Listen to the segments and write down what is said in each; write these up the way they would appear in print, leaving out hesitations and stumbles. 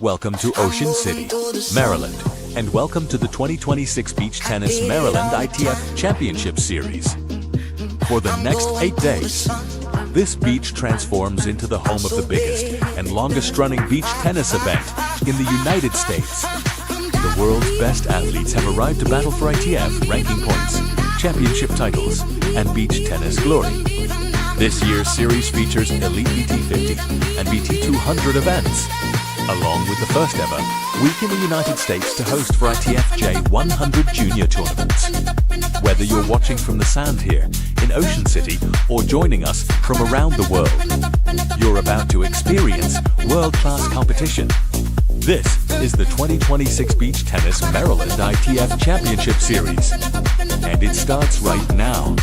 Welcome to Ocean City, Maryland, and welcome to the 2026 Beach Tennis Maryland ITF Championship Series. For the next 8 days, this beach transforms into the home of the biggest and longest-running beach tennis event in the United States. The world's best athletes have arrived to battle for ITF ranking points, championship titles, and beach tennis glory. This year's series features Elite BT50 and BT200 events, along with the first ever week in the United States to host for ITF J100 Junior tournaments. Whether you're watching from the sand here in Ocean City or joining us from around the world, you're about to experience world-class competition. This is the 2026 Beach Tennis Maryland ITF Championship Series, and it starts right now.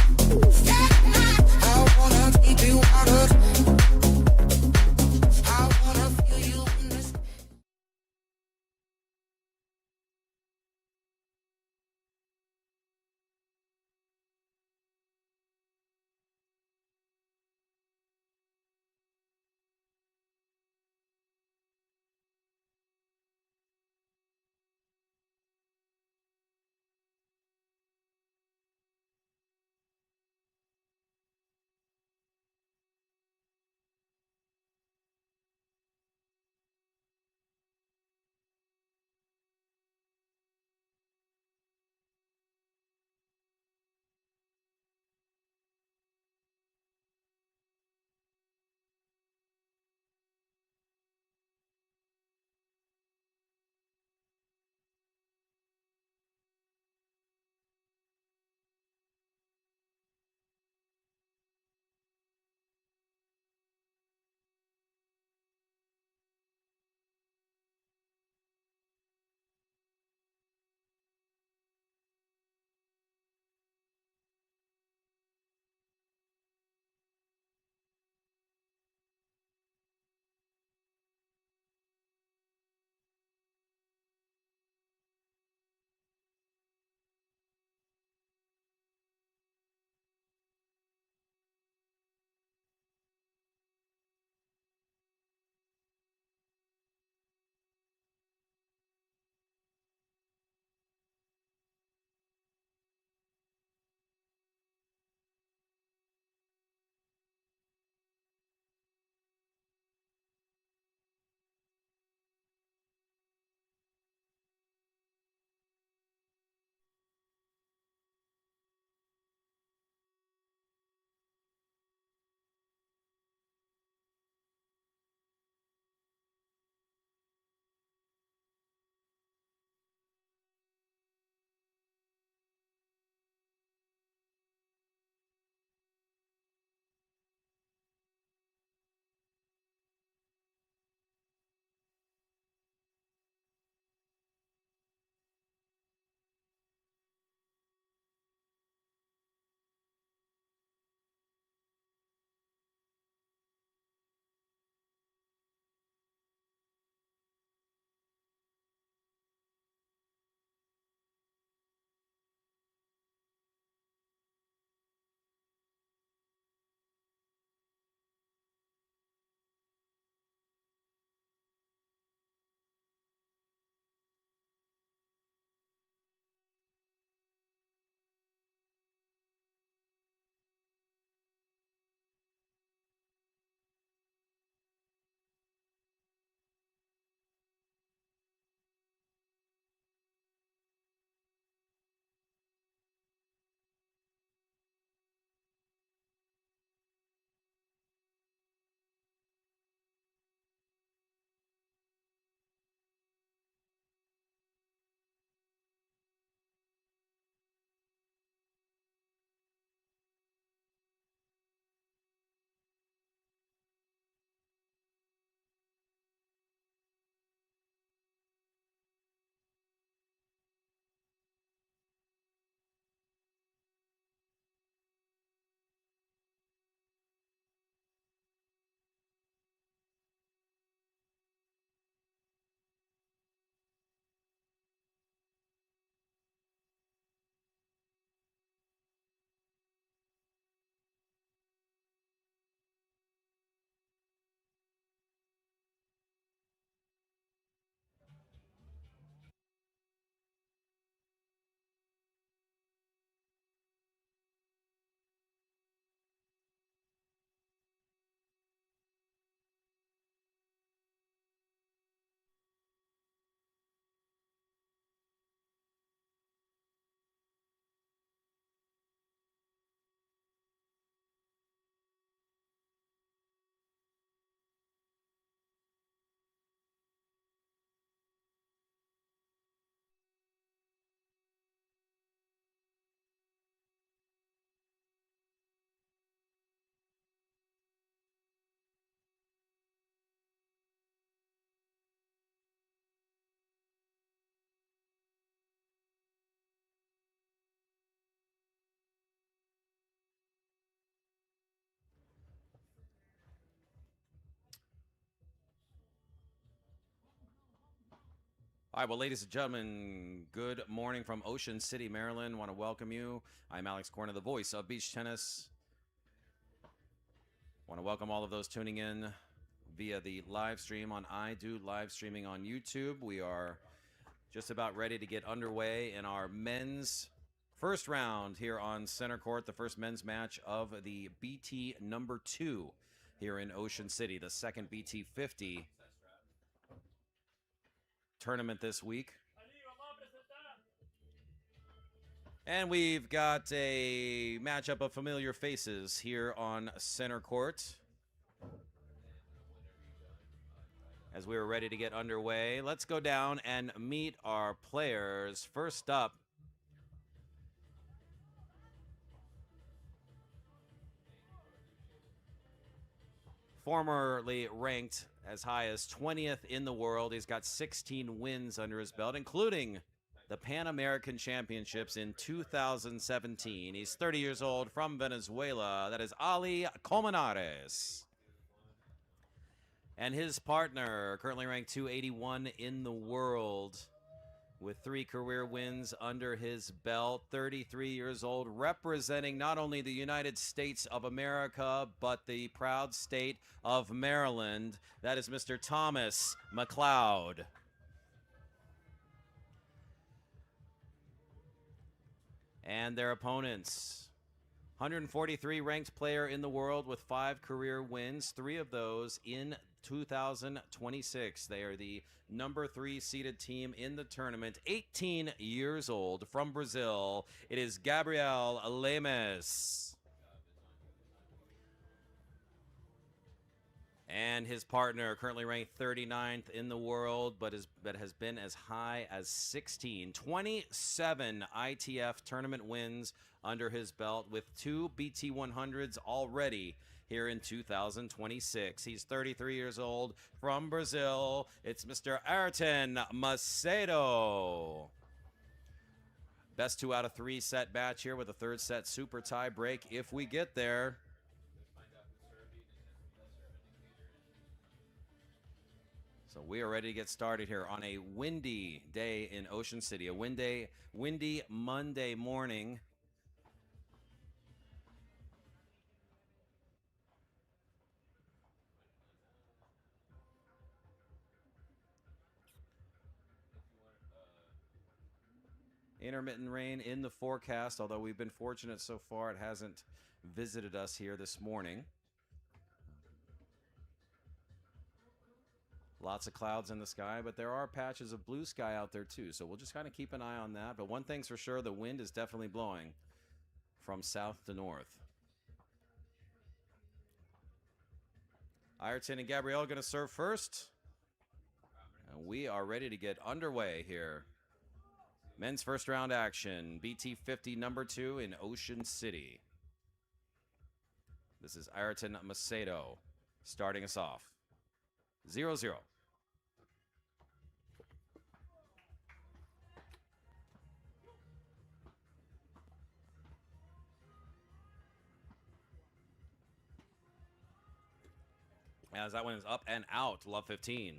All right, well, ladies and gentlemen, good morning from Ocean City, Maryland. Want to welcome you. I'm Alex Corner, the voice of beach tennis. Want to welcome all of those tuning in via the live stream on live streaming on YouTube. We are just about ready to get underway in our men's first round here on center court, the first men's match of the BT number 2 here in Ocean City, the second BT50 tournament this week. And we've got a matchup of familiar faces here on center court. As we are ready to get underway, let's go down and meet our players. First up, formerly ranked as high as 20th in the world. He's got 16 wins under his belt, including the Pan American Championships in 2017. He's 30 years old, from Venezuela. That is Ali COLMENARES. And his partner, currently ranked 281 in the world, with 3 career wins under his belt, 33 years old, representing not only the United States of America, but the proud state of Maryland. That is Mr. Thomas MACLEOD. And their opponents, 143 ranked player in the world with 5 career wins, 3 of those in 2026. They are the number 3 seeded team in the tournament, 18 years old, from Brazil. It is Gabriel LEMES. And his partner, currently ranked 39th in the world, but has been as high as 16. 27 ITF tournament wins under his belt, with 2 BT 100s already here in 2026. He's 33 years old, from Brazil. It's Mr. MACEDO. Best 2 out of 3 set match here, with a 3rd set super tie break if we get there. So we are ready to get started here on a windy day in Ocean City, a windy Monday morning. Intermittent rain in the forecast, although we've been fortunate so far it hasn't visited us here this morning. Lots of clouds in the sky, but there are patches of blue sky out there too, so we'll just kind of keep an eye on that. But one thing's for sure, the wind is definitely blowing from south to north. Ayrton and Gabrielle are going to serve first. And we are ready to get underway here. Men's first round action, BT50 number 2 in Ocean City. This is Ayrton MACEDO starting us off. 0-0. As that one is up and out, love 15.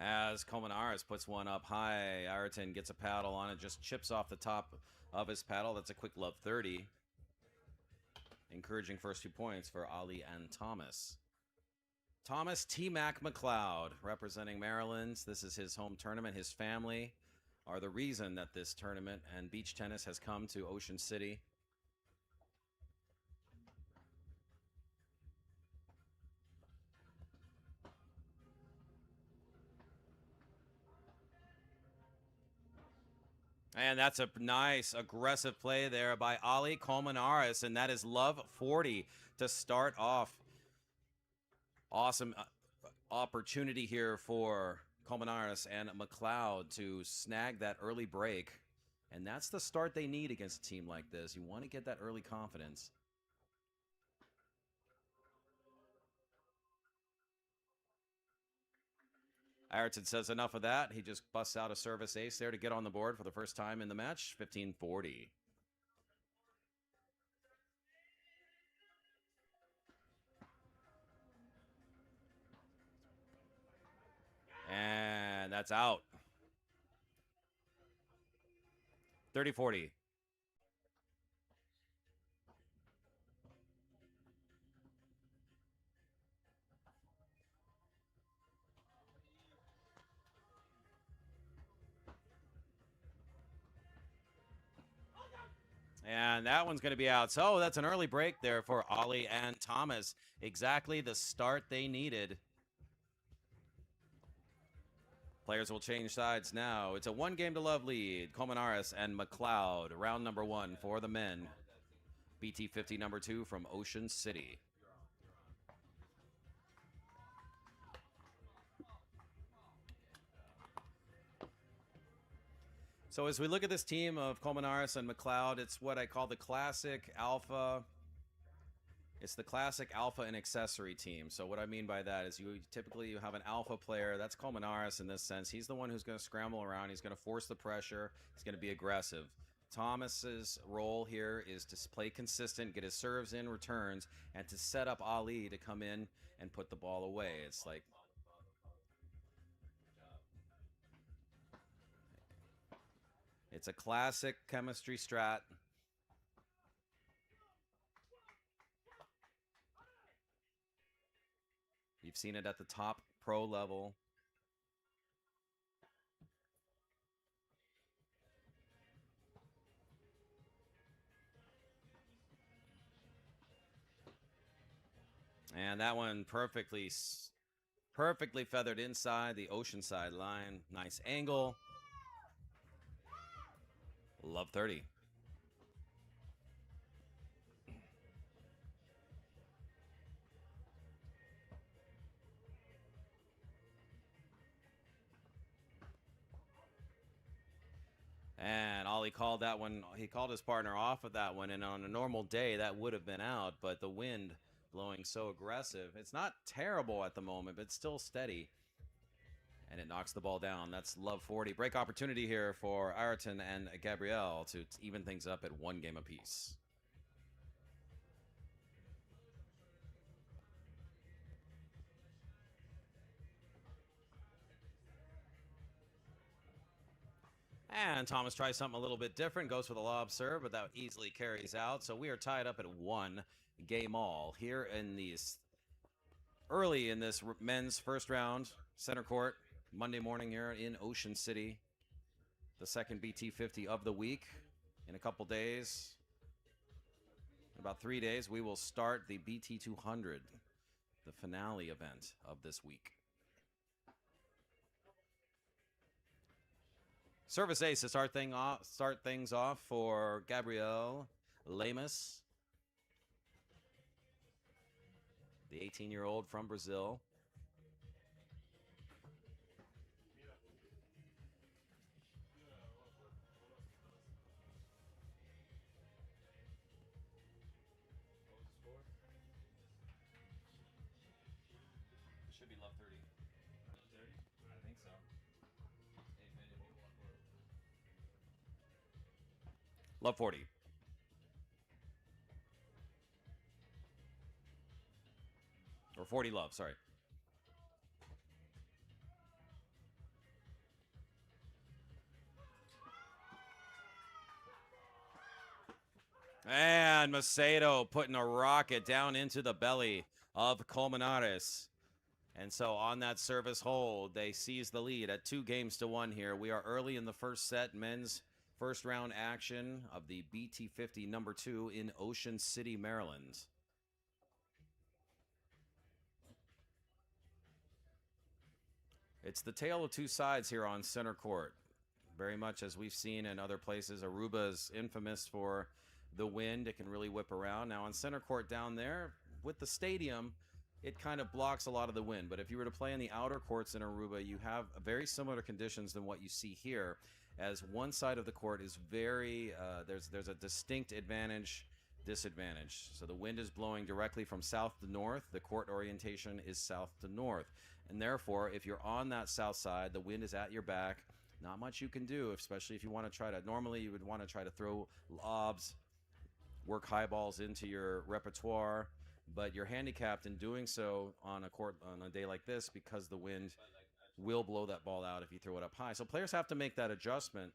As COLMENARES puts one up high, Ayrton gets a paddle on it, just chips off the top of his paddle. That's a quick love 30. Encouraging first 2 points for Ali and Thomas. Thomas T-Mac MACLEOD, representing Maryland. This is his home tournament. His family are the reason that this tournament and beach tennis has come to Ocean City. And that's a nice aggressive play there by Ali COLMENARES, and that is love 40 to start off. Awesome opportunity here for COLMENARES and MACLEOD to snag that early break. And that's the start they need against a team like this. You want to get that early confidence. Ayrton says enough of that. He just busts out a service ace there to get on the board for the first time in the match. 15-40. And that's out. 30-40. And that one's going to be out. So that's an early break there for Ollie and Thomas. Exactly the start they needed. Players will change sides now. It's a 1-game-to-love lead. COLMENARES and MACLEOD. Round number 1 for the men. BT50 number 2 from Ocean City. So as we look at this team of COLMENARES and MACLEOD, it's what I call the classic alpha. It's the classic alpha and accessory team. So what I mean by that is you have an alpha player. That's COLMENARES in this sense. He's the one who's going to scramble around. He's going to force the pressure. He's going to be aggressive. Thomas's role here is to play consistent, get his serves in, returns, and to set up Ali to come in and put the ball away. It's like it's a classic chemistry strat. You've seen it at the top pro level. And that one perfectly feathered inside the Oceanside line. Nice angle. Love 30. And Ollie called that one. He called his partner off of that one. And on a normal day, that would have been out. But the wind blowing so aggressive. It's not terrible at the moment, but it's still steady. And it knocks the ball down. That's love 40. Break opportunity here for Ayrton and Gabriel to even things up at 1 game apiece. And Thomas tries something a little bit different, goes for the lob serve, but that easily carries out. So we are tied up at 1 game all here in these early in this men's first round center court Monday morning here in Ocean City. The second BT50 of the week. In a couple days, in about 3 days, we will start the BT200, the finale event of this week. Service ace to start things off for Gabriel LEMES, the 18-year-old from Brazil. Should be love 30. I think so. Love 40. Or 40 love, sorry. And MACEDO putting a rocket down into the belly of COLMENARES. And so on that service hold, they seize the lead at 2-1 here. We are early in the first set, men's first round action of the BT50 number 2 in Ocean City, Maryland. It's the tale of two sides here on center court. Very much as we've seen in other places. Aruba is infamous for the wind. It can really whip around. Now on center court down there, with the stadium, it kind of blocks a lot of the wind. But if you were to play in the outer courts in Aruba, you have very similar conditions than what you see here, as one side of the court is very, there's a distinct advantage disadvantage. So the wind is blowing directly from south to north. The court orientation is south to north. And therefore, if you're on that south side, the wind is at your back. Not much you can do, especially if you want to try to, normally you would want to try to throw lobs, work high balls into your repertoire, but you're handicapped in doing so on a court on a day like this because the wind will blow that ball out if you throw it up high. So players have to make that adjustment,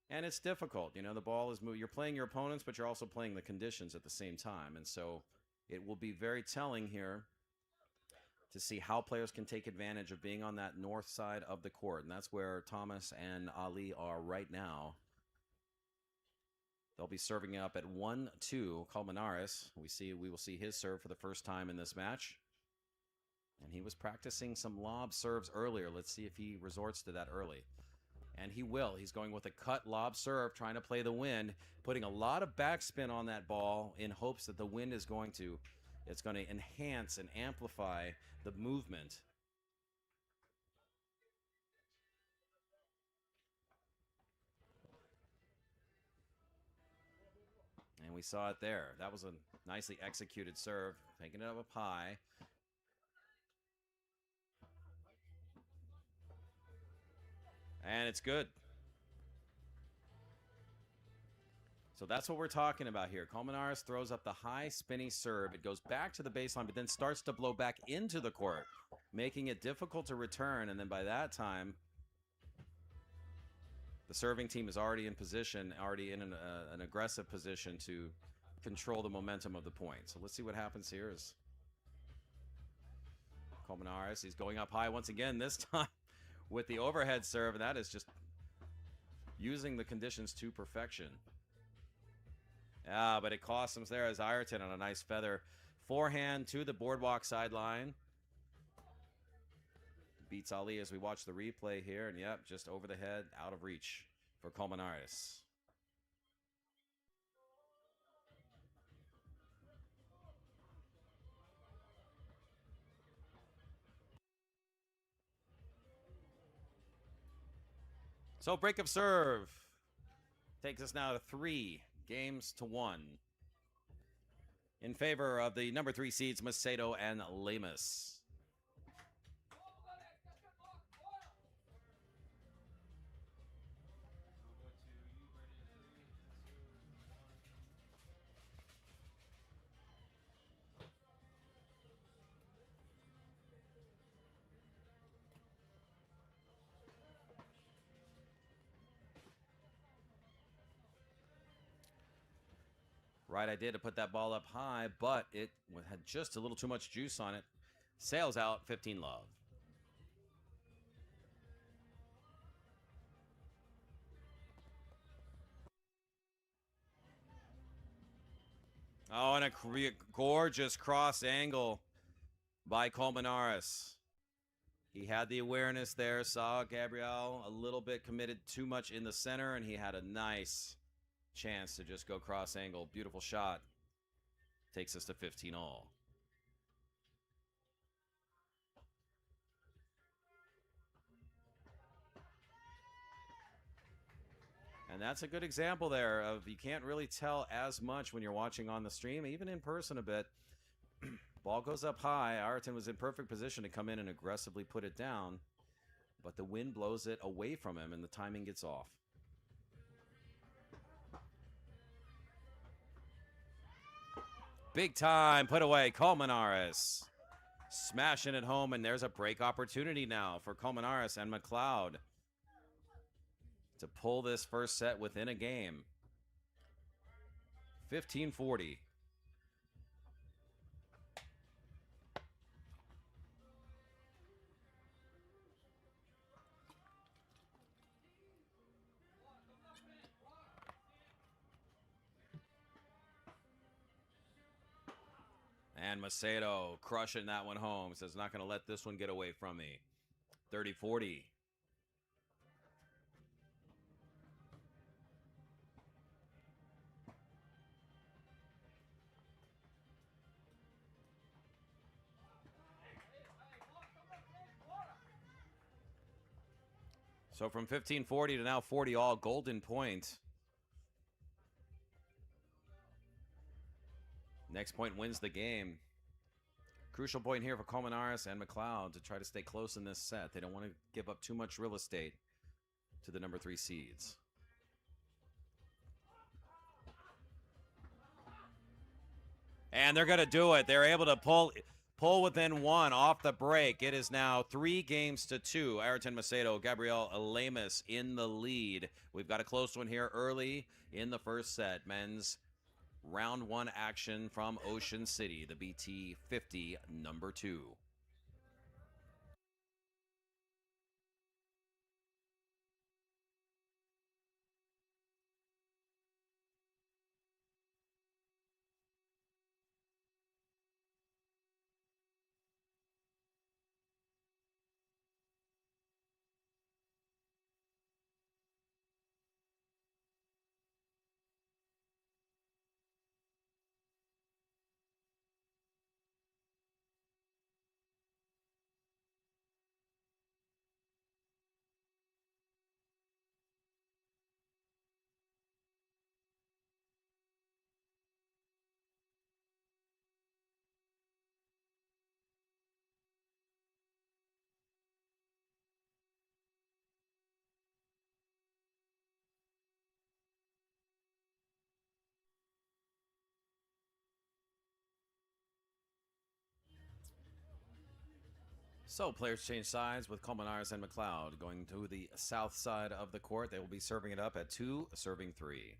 and it's difficult. You know, the ball is moving. You're playing your opponents, but you're also playing the conditions at the same time, and so it will be very telling here to see how players can take advantage of being on that north side of the court. And that's where Thomas and Ali are right now. They'll be serving up at 1-2. COLMENARES, we will see his serve for the first time in this match. And he was practicing some lob serves earlier. Let's see if he resorts to that early. And he will. He's going with a cut lob serve, trying to play the wind, putting a lot of backspin on that ball in hopes that the wind is going to enhance and amplify the movement. And we saw it there. That was a nicely executed serve, taking it up high. And it's good. So that's what we're talking about here. COLMENARES throws up the high spinny serve. It goes back to the baseline, but then starts to blow back into the court, making it difficult to return. And then by that time, the serving team is already in position, already in an aggressive position to control the momentum of the point. So let's see what happens here. Is COLMENARES, he's going up high once again, this time with the overhead serve, and that is just using the conditions to perfection. But it costs him there as Ayrton on a nice feather forehand to the boardwalk sideline. Beats Ali as we watch the replay here, and yep, just over the head, out of reach for COLMENARES. So break of serve takes us now to 3 games to 1 in favor of the number 3 seeds MACEDO and LEMES. Right idea to put that ball up high, but it had just a little too much juice on it. Sails out, 15 love. Oh, and a gorgeous cross angle by COLMENARES. He had the awareness there, saw Gabriel a little bit committed too much in the center, and he had a nice chance to just go cross angle. Beautiful shot. Takes us to 15 all. And that's a good example there of you can't really tell as much when you're watching on the stream, even in person a bit. Ball goes up high. Ayrton was in perfect position to come in and aggressively put it down, but the wind blows it away from him and the timing gets off. Big time put away, COLMENARES. Smashing it home, and there's a break opportunity now for COLMENARES and MACLEOD to pull this first set within a game. 15-40. And MACEDO crushing that one home. Says, not going to let this one get away from me. 30-40. So from 15-40 to now 40 all, golden point. Next point wins the game. Crucial point here for COLMENARES and MACLEOD to try to stay close in this set. They don't want to give up too much real estate to the number 3 seeds. And they're going to do it. They're able to pull within 1 off the break. It is now 3-2. Ayrton Macedo, Gabriel LEMES in the lead. We've got a close one here early in the first set. Men's round 1 action from Ocean City, the BT50 number 2. So players change sides with COLMENARES and MACLEOD going to the south side of the court. They will be serving it up at 2, serving 3.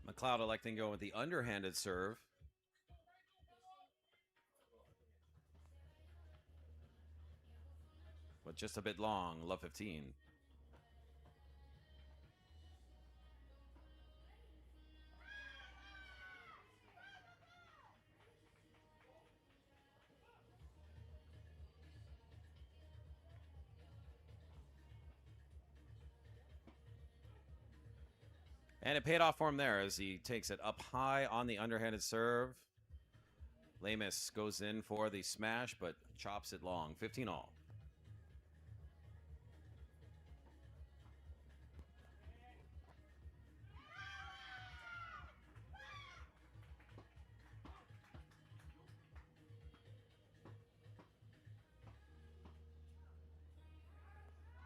MACLEOD electing to go with the underhanded serve. But just a bit long, love 15. And it paid off for him there as he takes it up high on the underhanded serve. LEMES goes in for the smash, but chops it long. 15 all.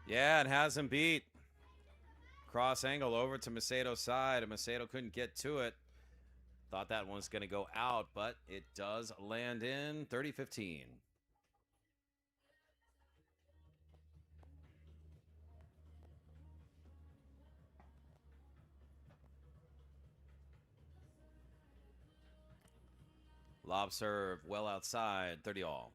Yeah, it has him beat. Cross angle over to Macedo's side, and Macedo couldn't get to it. Thought that one was going to go out, but it does land in 30-15. Lob serve well outside, 30 all.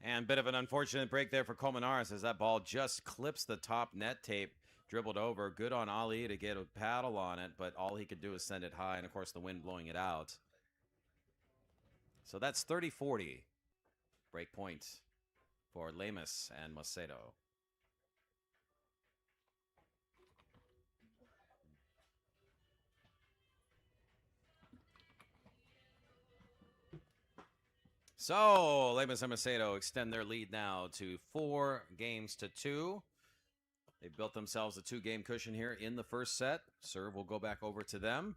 And bit of an unfortunate break there for COLMENARES as that ball just clips the top net tape, dribbled over. Good on Ali to get a paddle on it, but all he could do is send it high, and of course the wind blowing it out. So that's 30-40. Break point for LEMES and Macedo. So, LEMES and Macedo extend their lead now to 4-2. They've built themselves a 2-game cushion here in the first set. Serve will go back over to them.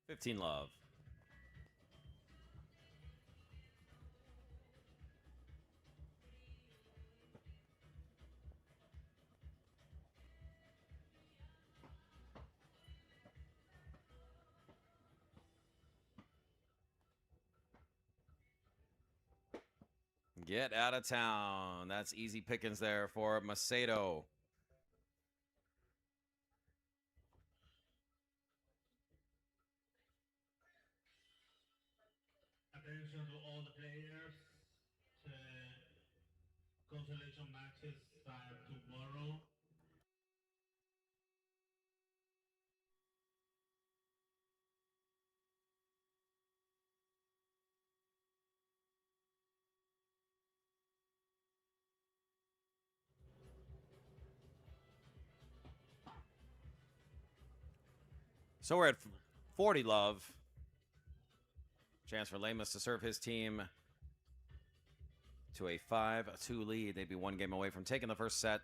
15 love. Get out of town. That's easy pickings there for MACEDO. Attention to all the players. Consolation matches start tomorrow. So we're at 40 love. Chance for LEMES to serve his team to a 5-2 lead. They'd be one game away from taking the first set.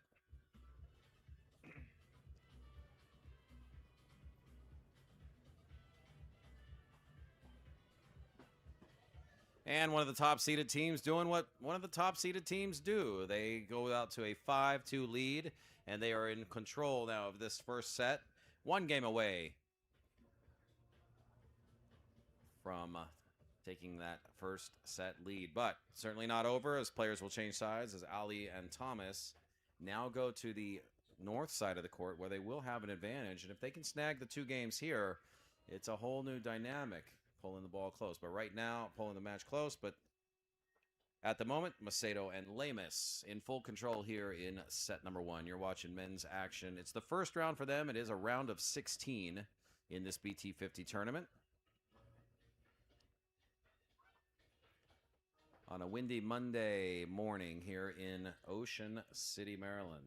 And one of the top seeded teams doing what one of the top seeded teams do. They go out to a 5-2 lead, and they are in control now of this first set. One game away from taking that first set lead. But certainly not over, as players will change sides as Ali and Thomas now go to the north side of the court where they will have an advantage. And if they can snag the two games here, it's a whole new dynamic, pulling the ball close. But right now, pulling the match close. But at the moment, MACEDO and LEMES in full control here in set number one. You're watching men's action. It's the first round for them. It is a round of 16 in this BT50 tournament. On a windy Monday morning here in Ocean City, Maryland.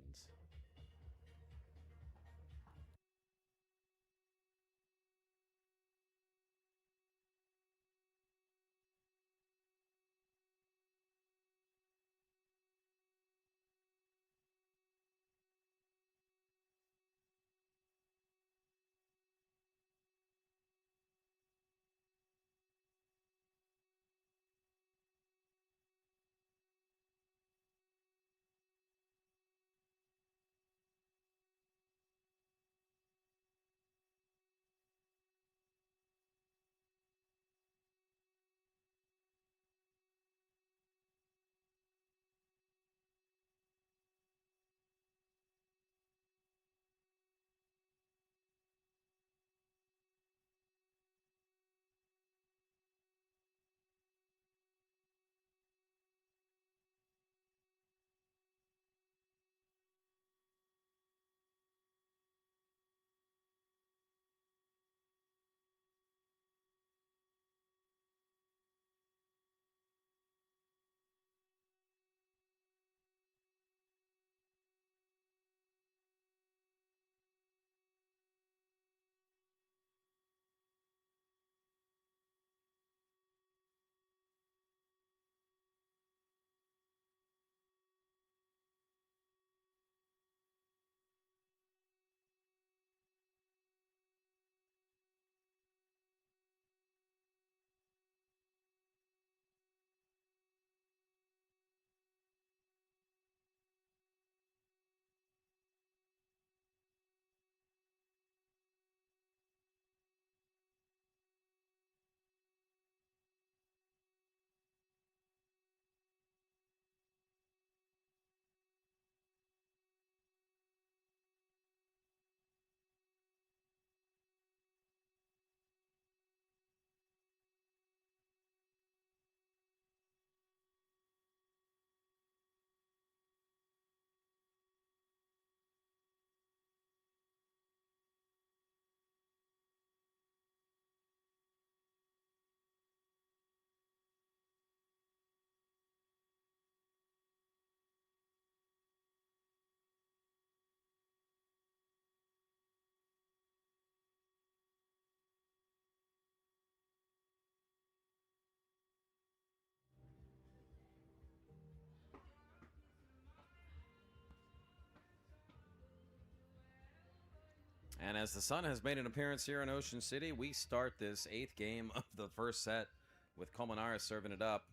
And as the sun has made an appearance here in Ocean City, we start this 8th game of the first set with COLMENARES serving it up.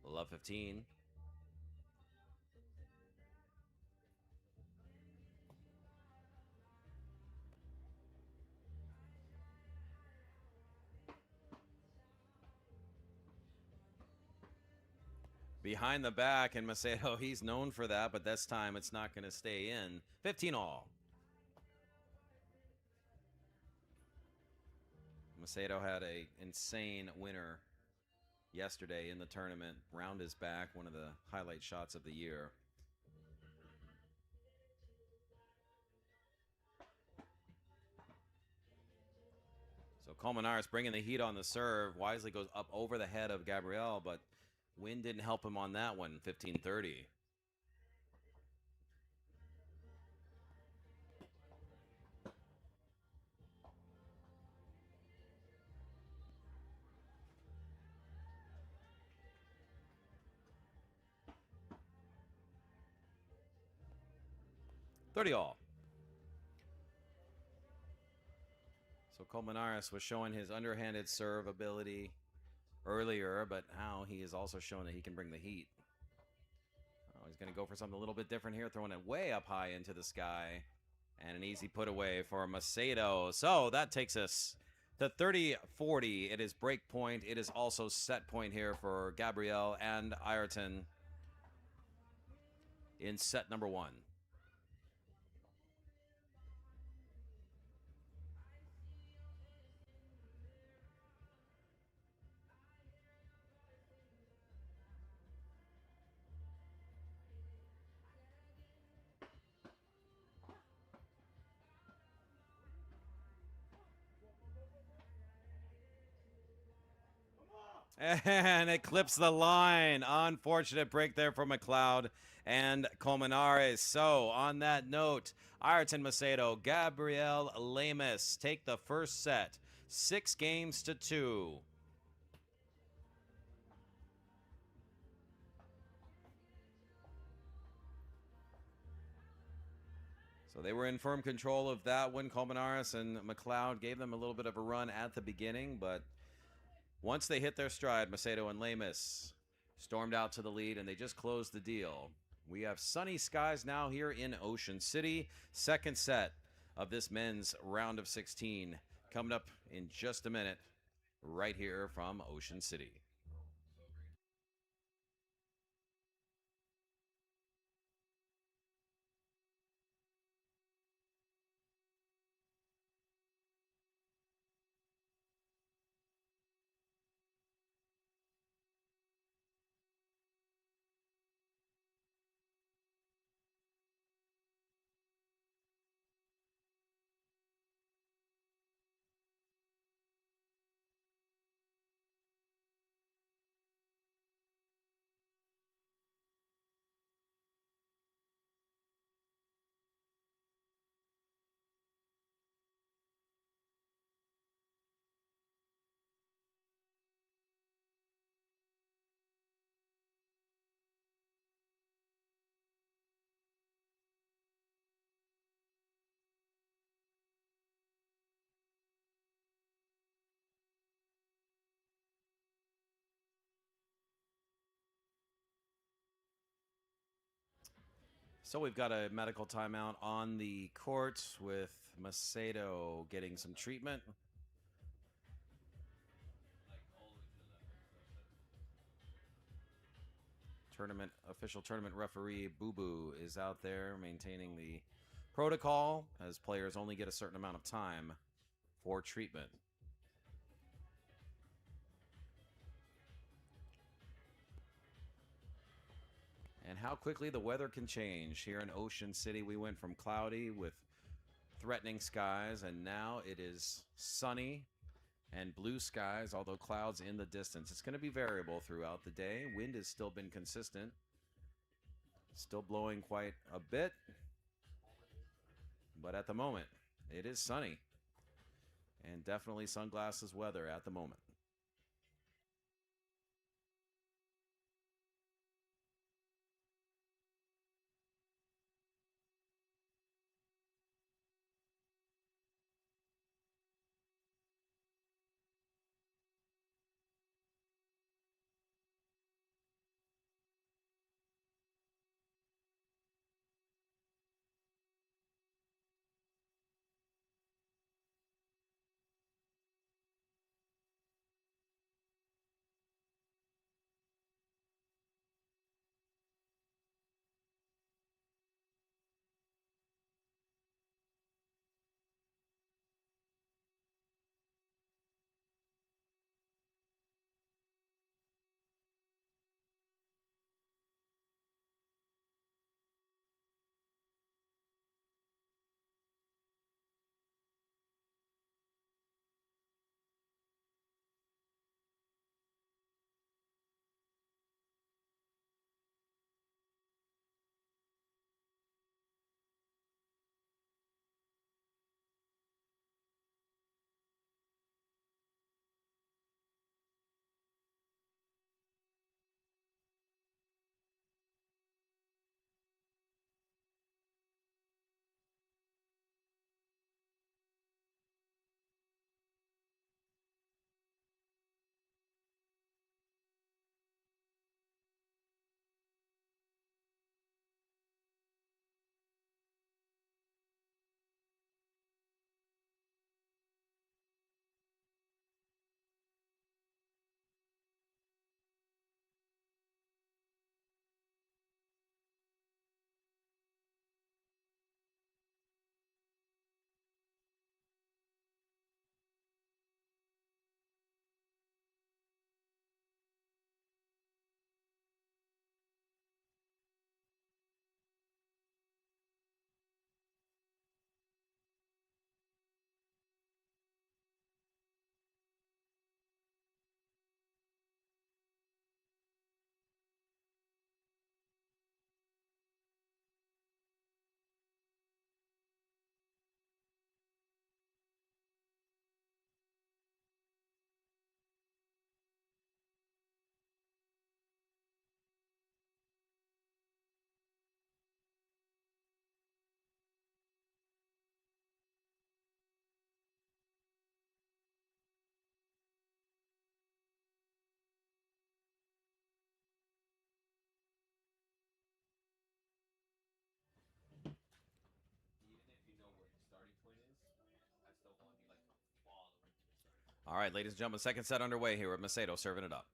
Love 15. Behind the back, and MACEDO, he's known for that, but this time it's not going to stay in. 15 all. MACEDO had a insane winner yesterday in the tournament. Round his back, one of the highlight shots of the year. So COLMENARES bringing the heat on the serve. Wisely goes up over the head of Gabriel, but wind didn't help him on that one. 15-30. All. So COLMENARES was showing his underhanded serve ability earlier, but now he is also showing that he can bring the heat. Oh, he's going to go for something a little bit different here, throwing it way up high into the sky. And an easy put away for MACEDO. So that takes us to 30-40. It is break point. It is also set point here for Gabriel and Ayrton in set number 1. And it clips the line. Unfortunate break there for MACLEOD and COLMENARES. So, on that note, Ayrton MACEDO, Gabriel LEMES take the first set. 6-2. So they were in firm control of that one. COLMENARES and MACLEOD gave them a little bit of a run at the beginning, but once they hit their stride, MACEDO and LEMES stormed out to the lead, and they just closed the deal. We have sunny skies now here in Ocean City. Second set of this men's round of 16 coming up in just a minute right here from Ocean City. So we've got a medical timeout on the court with MACEDO getting some treatment. Official tournament referee Boo Boo is out there maintaining the protocol as players only get a certain amount of time for treatment. And how quickly the weather can change. Here in Ocean City, we went from cloudy with threatening skies, and now it is sunny and blue skies, although clouds in the distance. It's going to be variable throughout the day. Wind has still been consistent. Still blowing quite a bit. But at the moment, it is sunny. And definitely sunglasses weather at the moment. All right, ladies and gentlemen, second set underway here with MACEDO serving it up.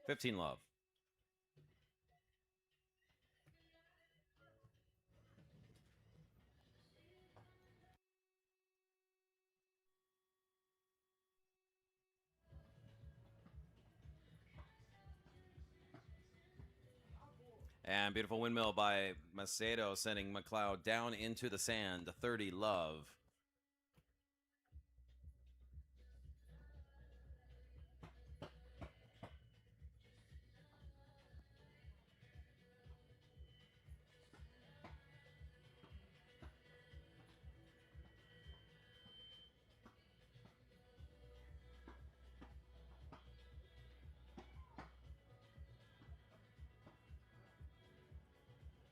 15 love. And beautiful windmill by MACEDO, sending MACLEOD down into the sand. 30 love.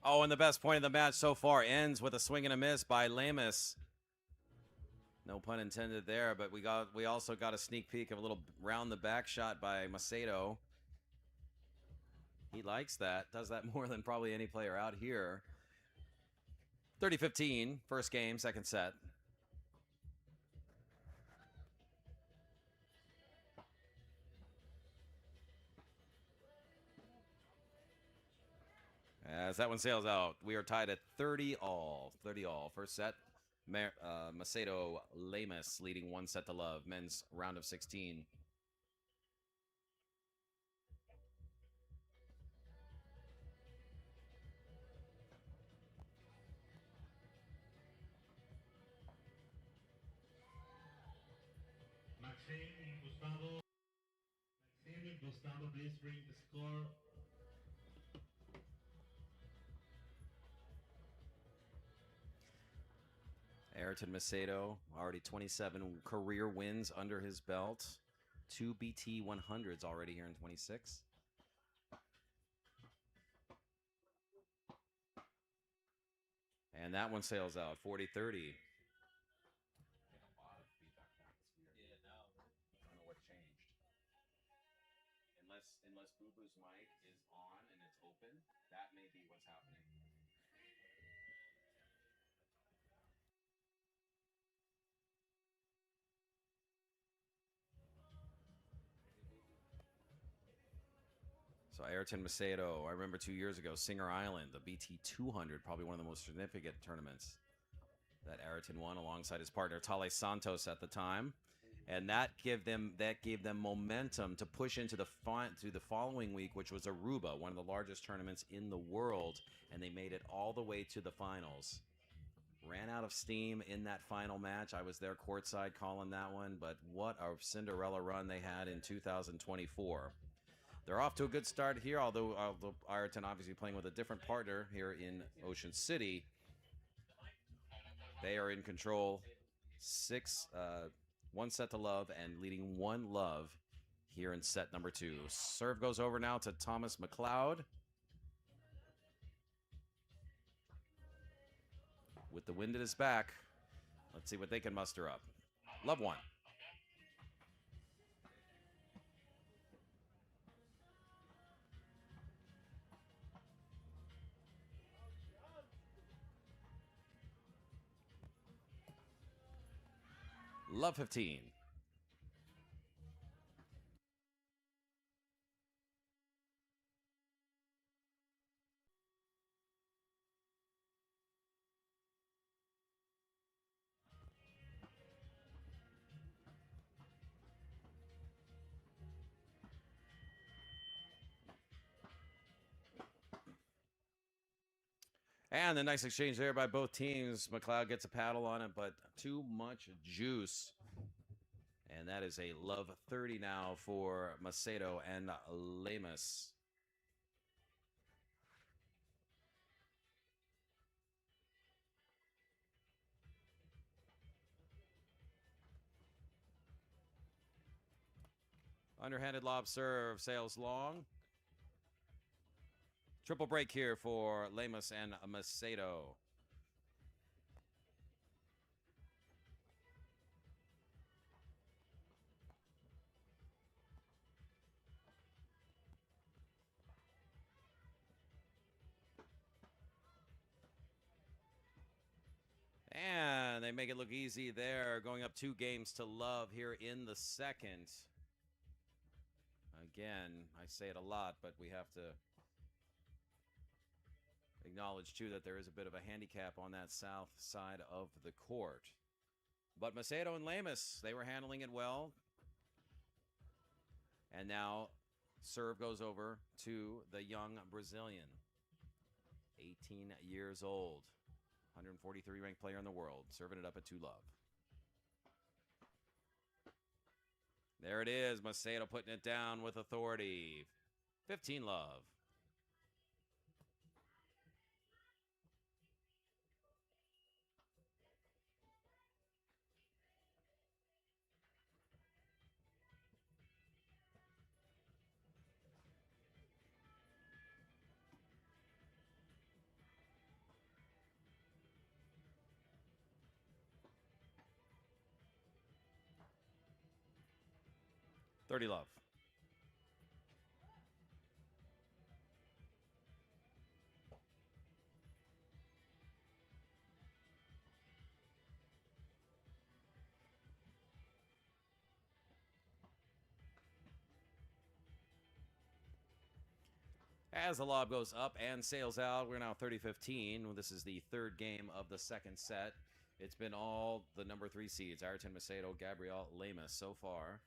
Oh, and the best point of the match so far ends with a swing and a miss by LEMES. No pun intended there, but we also got a sneak peek of a little round the back shot by MACEDO. He likes that. Does that more than probably any player out here. 30-15, first game, second set. As that one sails out, we are tied at 30 all. 30 all. First set, MACEDO LEMES leading 1 set to love. Men's round of 16. Maxime, Gustavo, please bring the score. Ayrton MACEDO, already 27 career wins under his belt. 2 BT 100s already here in 26. And that one sails out, 40-30. Unless Boo Boo's mic is on and it's open, that may be what's happening. So Ayrton MACEDO, I remember 2 years ago, Singer Island, the BT 200, probably one of the most significant tournaments that Ayrton won alongside his partner Tale Santos at the time. And that gave them momentum to push into the following week, which was Aruba, one of the largest tournaments in the world, and they made it all the way to the finals. Ran out of steam in that final match. I was there courtside calling that one, but what a Cinderella run they had in 2024. They're off to a good start here, although Ayrton obviously playing with a different partner here in Ocean City. They are in control. 1 set to love and leading 1 love here in set number 2. Serve goes over now to Thomas MACLEOD. With the wind at his back, let's see what they can muster up. Love 1. Love 15. And the nice exchange there by both teams. MACLEOD gets a paddle on it, but too much juice. And that is a love 30 now for MACEDO and LEMES. Underhanded lob serve sails long. Triple break here for LEMES and MACEDO. And they make it look easy there, going up 2 games to love here in the second. Again, I say it a lot, but we have to acknowledge, too, that there is a bit of a handicap on that south side of the court. But MACEDO and LEMES, they were handling it well. And now serve goes over to the young Brazilian. 18 years old. 143 ranked player in the world. Serving it up at 2-love. There it is. MACEDO putting it down with authority. 15-love. $30-love. As the lob goes up and sails out, we're now 30-15. This is the third game of the second set. It's been all the number 3 seeds, Ayrton MACEDO, Gabriel LEMES so far.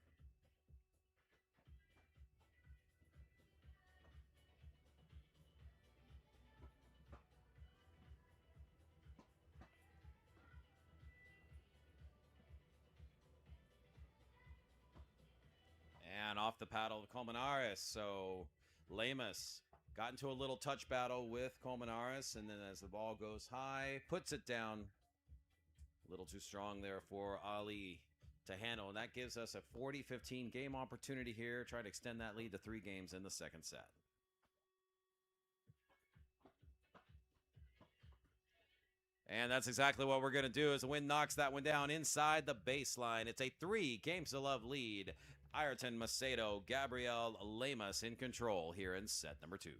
And off the paddle, COLMENARES. So LEMES got into a little touch battle with COLMENARES, and then as the ball goes high, puts it down. A little too strong there for Ali to handle, and that gives us a 40-15 game opportunity here. Try to extend that lead to 3 games in the second set. And that's exactly what we're going to do as the wind knocks that one down inside the baseline. It's a 3 games to love lead. Ayrton MACEDO, Gabriel LEMES in control here in set number 2.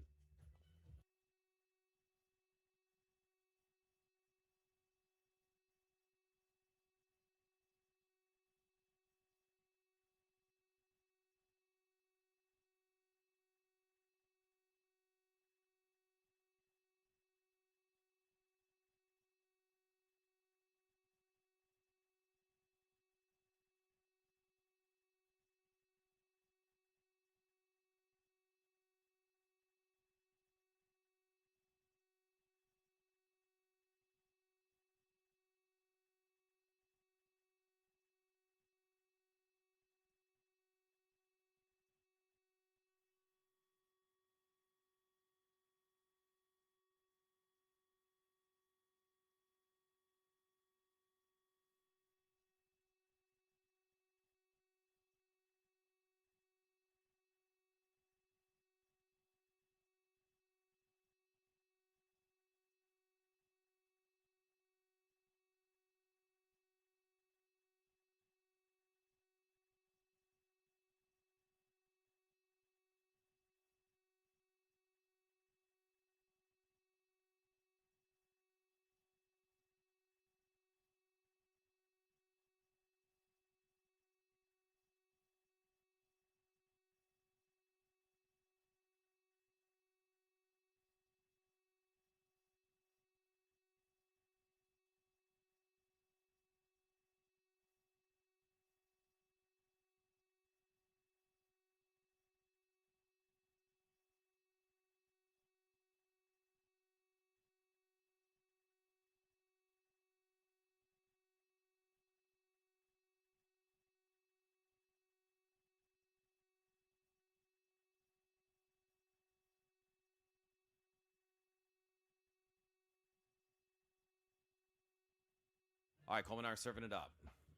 All right, COLMENARES serving it up.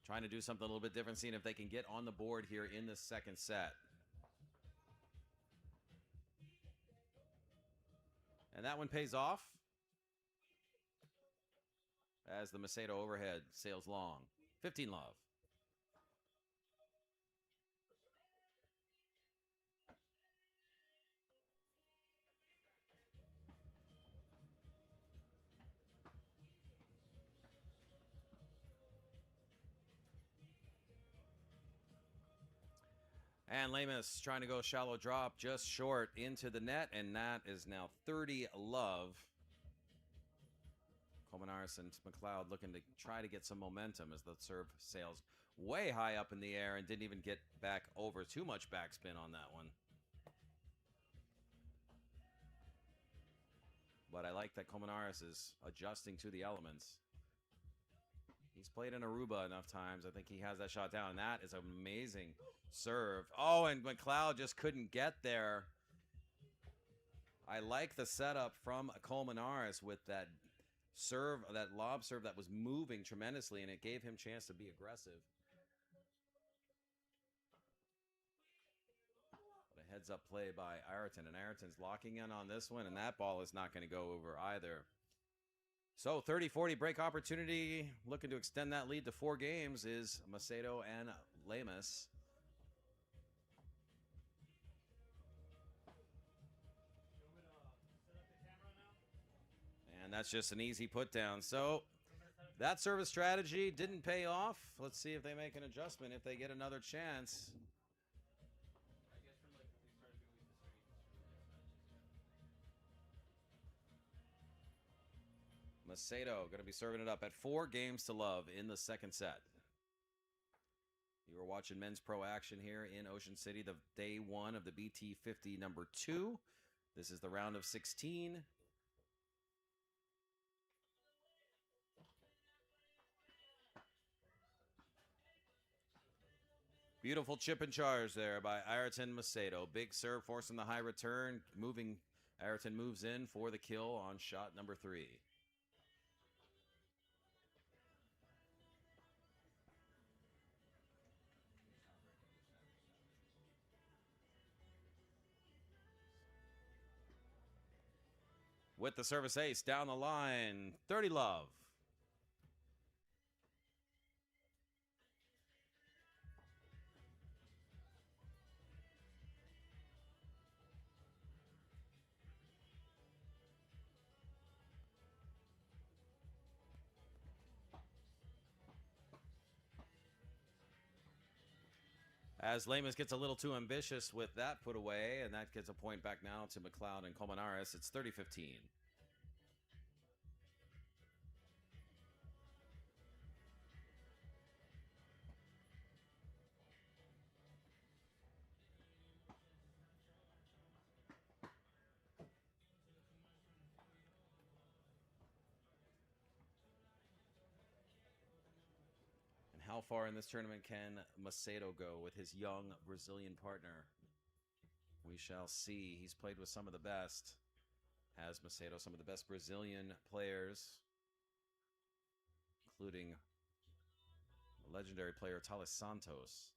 Trying to do something a little bit different, seeing if they can get on the board here in the second set. And that one pays off as the MACEDO overhead sails long. 15-love. And LEMES trying to go shallow drop, just short into the net, and that is now 30 love. COLMENARES and MACLEOD looking to try to get some momentum as the serve sails way high up in the air and didn't even get back over too much backspin on that one. But I like that COLMENARES is adjusting to the elements. He's played in Aruba enough times. I think he has that shot down. And that is amazing serve. Oh, and MACLEOD just couldn't get there. I like the setup from COLMENARES with that serve, that lob serve that was moving tremendously, and it gave him a chance to be aggressive. But a heads-up play by Ayrton, and Ayrton's locking in on this one, and that ball is not going to go over either. So 30-40 break opportunity. Looking to extend that lead to 4 games is MACEDO and LEMES. And that's just an easy put down. So that service strategy didn't pay off. Let's see if they make an adjustment, if they get another chance. MACEDO going to be serving it up at 4 games to love in the second set. You are watching Men's Pro action here in Ocean City, the day 1 of the BT50 number 2. This is the round of 16. Beautiful chip and charge there by Ayrton MACEDO. Big serve forcing the high return. Ayrton moves in for the kill on shot number 3. With the service ace down the line, 30 love. As LEMES gets a little too ambitious with that put away, and that gets a point back now to MACLEOD and COLMENARES. It's 30-15. How far in this tournament can MACEDO go with his young Brazilian partner? We shall see. He's played with some of the best. Has MACEDO some of the best Brazilian players, including legendary player Thales Santos.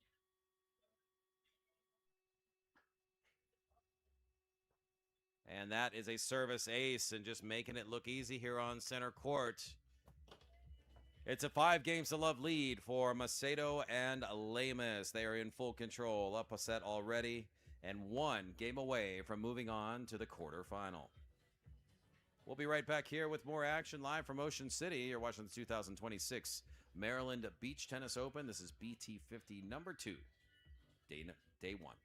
And that is a service ace, and just making it look easy here on center court. It's a 5 games to love lead for MACEDO and LEMES. They are in full control, up a set already, and 1 game away from moving on to the quarterfinal. We'll be right back here with more action live from Ocean City. You're watching the 2026 Maryland Beach Tennis Open. This is BT50 number 2, day 1.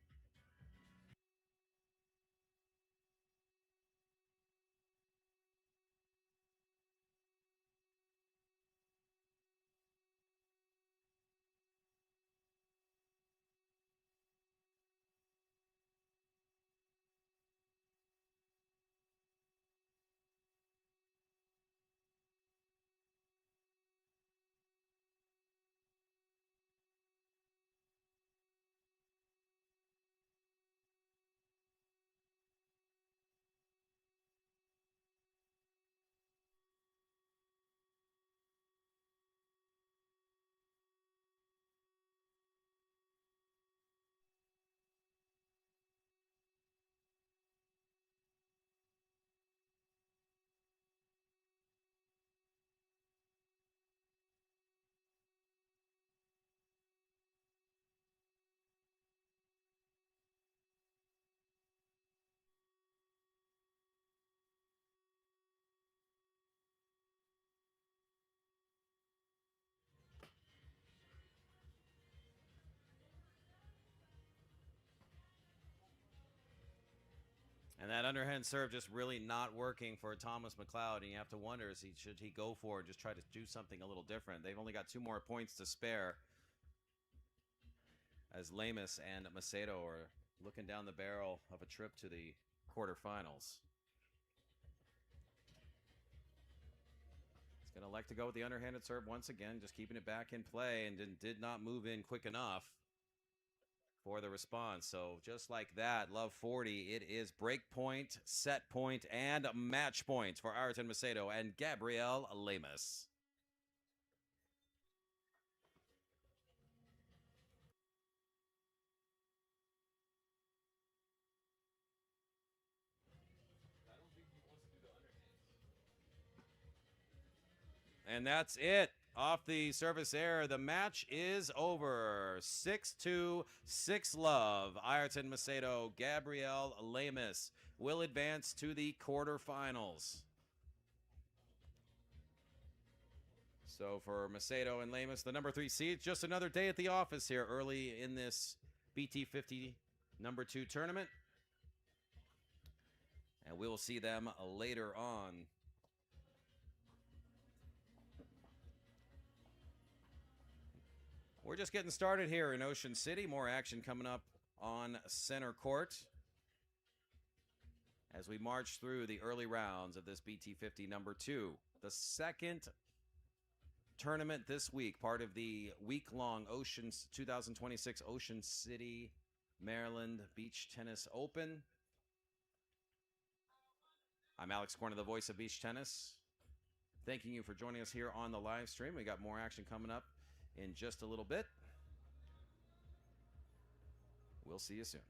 And that underhand serve just really not working for Thomas MACLEOD, and you have to wonder, should he go for it, just try to do something a little different. They've only got 2 more points to spare, as LEMES and MACEDO are looking down the barrel of a trip to the quarterfinals. He's going to elect to go with the underhanded serve once again, just keeping it back in play, and did not move in quick enough for the response. So just like that, love 40, it is break point, set point, and match points for Ayrton MACEDO and Gabriel LEMES. And that's it. Off the service air, the match is over. 6-2, 6-love. Ayrton MACEDO, Gabriel LEMES will advance to the quarterfinals. So for MACEDO and LEMES, the number 3 seed, just another day at the office here early in this BT50 number 2 tournament. And we will see them later on. We're just getting started here in Ocean City. More action coming up on center court as we march through the early rounds of this BT50 number 2. The second tournament this week, part of the week-long 2026 Ocean City, Maryland Beach Tennis Open. I'm Alex Corner, the voice of beach tennis. Thanking you for joining us here on the live stream. We got more action coming up in just a little bit. We'll see you soon.